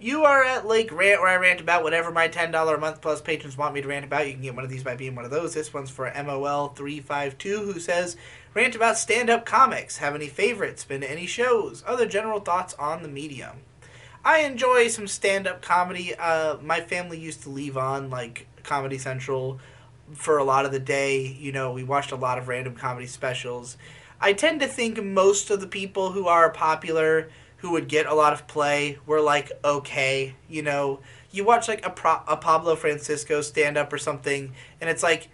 You are at Lake Rant, where I rant about whatever my $10 a month plus patrons want me to rant about. You can get one of these by being one of those. This one's for MOL352, who says, rant about stand-up comics. Have any favorites? Been to any shows? Other general thoughts on the medium. I enjoy some stand-up comedy. My family used to leave on, like, Comedy Central for a lot of the day. You know, we watched a lot of random comedy specials. I tend to think most of the people who are popular, who would get a lot of play, were like okay. You know, you watch like a Pablo Francisco stand up or something, and it's like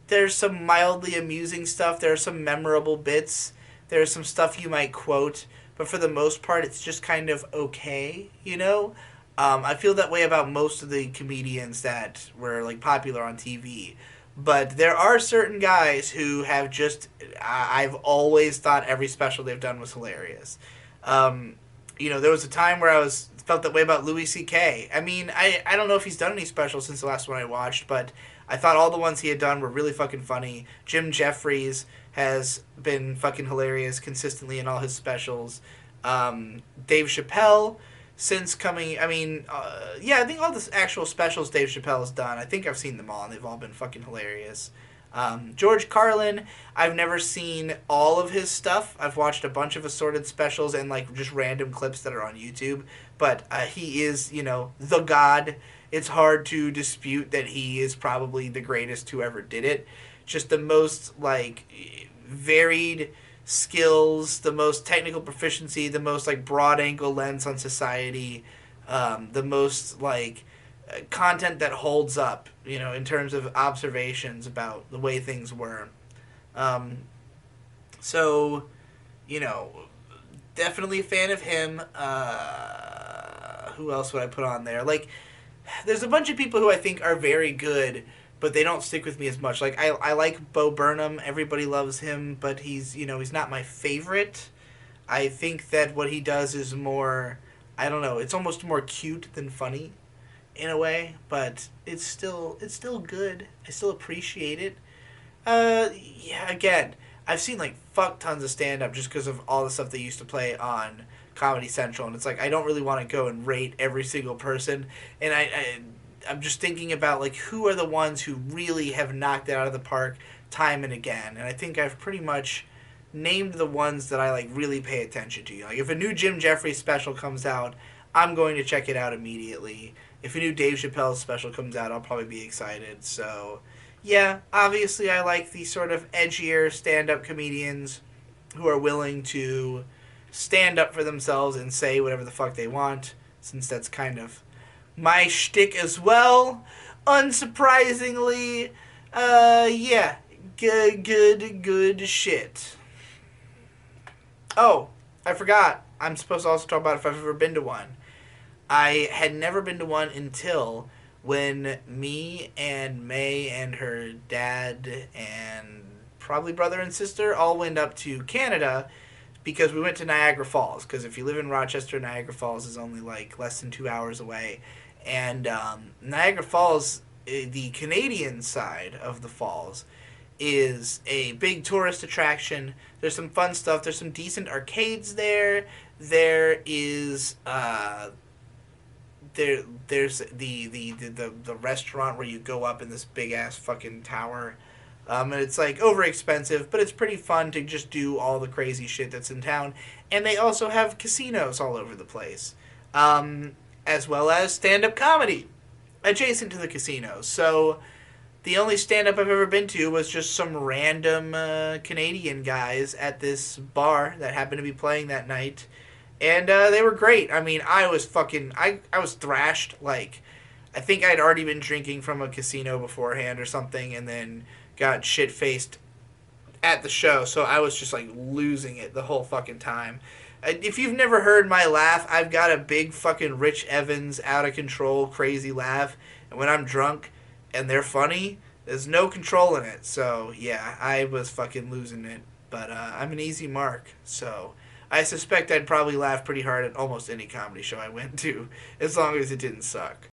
there's some mildly amusing stuff. There are some memorable bits. There's some stuff you might quote, but for the most part, it's just kind of okay. You know, I feel that way about most of the comedians that were like popular on TV. But there are certain guys who have just. I've always thought every special they've done was hilarious. Um, you know, there was a time where I was felt that way about Louis C.K. I mean, I don't know if he's done any specials since the last one I watched, but I thought all the ones he had done were really fucking funny. Jim Jeffries has been fucking hilarious consistently in all his specials. Dave Chappelle, since coming, I mean, yeah, I think all the actual specials Dave Chappelle has done, I think I've seen them all, and they've all been fucking hilarious. George Carlin, I've never seen all of his stuff. I've watched a bunch of assorted specials and like just random clips that are on YouTube. But he is, you know, the god. It's hard to dispute that he is probably the greatest who ever did it. Just the most like varied skills, the most technical proficiency, the most like broad angle lens on society, the most like content that holds up, you know, in terms of observations about the way things were. Um, so, you know, definitely a fan of him. Who else would I put on there? Like, there's a bunch of people who I think are very good, but they don't stick with me as much. Like, I like Bo Burnham. Everybody loves him, but he's, you know, he's not my favorite. I think that what he does is more, I don't know, it's almost more cute than funny in a way, but it's still good. I still appreciate it. Yeah, again, I've seen like fuck tons of stand up just because of all the stuff they used to play on Comedy Central, and it's like I don't really want to go and rate every single person, and I'm just thinking about like who are the ones who really have knocked it out of the park time and again, and I think I've pretty much named the ones that I like really pay attention to. Like if a new Jim Jeffries special comes out, I'm going to check it out immediately. If a new Dave Chappelle special comes out, I'll probably be excited. So, yeah, obviously I like the sort of edgier stand-up comedians who are willing to stand up for themselves and say whatever the fuck they want, since that's kind of my shtick as well. Unsurprisingly, yeah, good shit. Oh, I forgot. I'm supposed to also talk about if I've ever been to one. I had never been to one until when me and May and her dad and probably brother and sister all went up to Canada because we went to Niagara Falls. Because if you live in Rochester, Niagara Falls is only like less than 2 hours away. And Niagara Falls, the Canadian side of the falls, is a big tourist attraction. There's some fun stuff. There's some decent arcades there. There is there's the restaurant where you go up in this big ass fucking tower. And it's like over expensive, but it's pretty fun to just do all the crazy shit that's in town. And they also have casinos all over the place, as well as stand up comedy adjacent to the casinos. So the only stand up I've ever been to was just some random Canadian guys at this bar that happened to be playing that night. And they were great. I mean, I was thrashed. Like, I think I'd already been drinking from a casino beforehand or something, and then got shit faced at the show. So I was just like losing it the whole fucking time. If you've never heard my laugh, I've got a big fucking Rich Evans out of control crazy laugh. And when I'm drunk and they're funny, there's no control in it. So yeah, I was fucking losing it. But I'm an easy mark, so I suspect I'd probably laugh pretty hard at almost any comedy show I went to, as long as it didn't suck.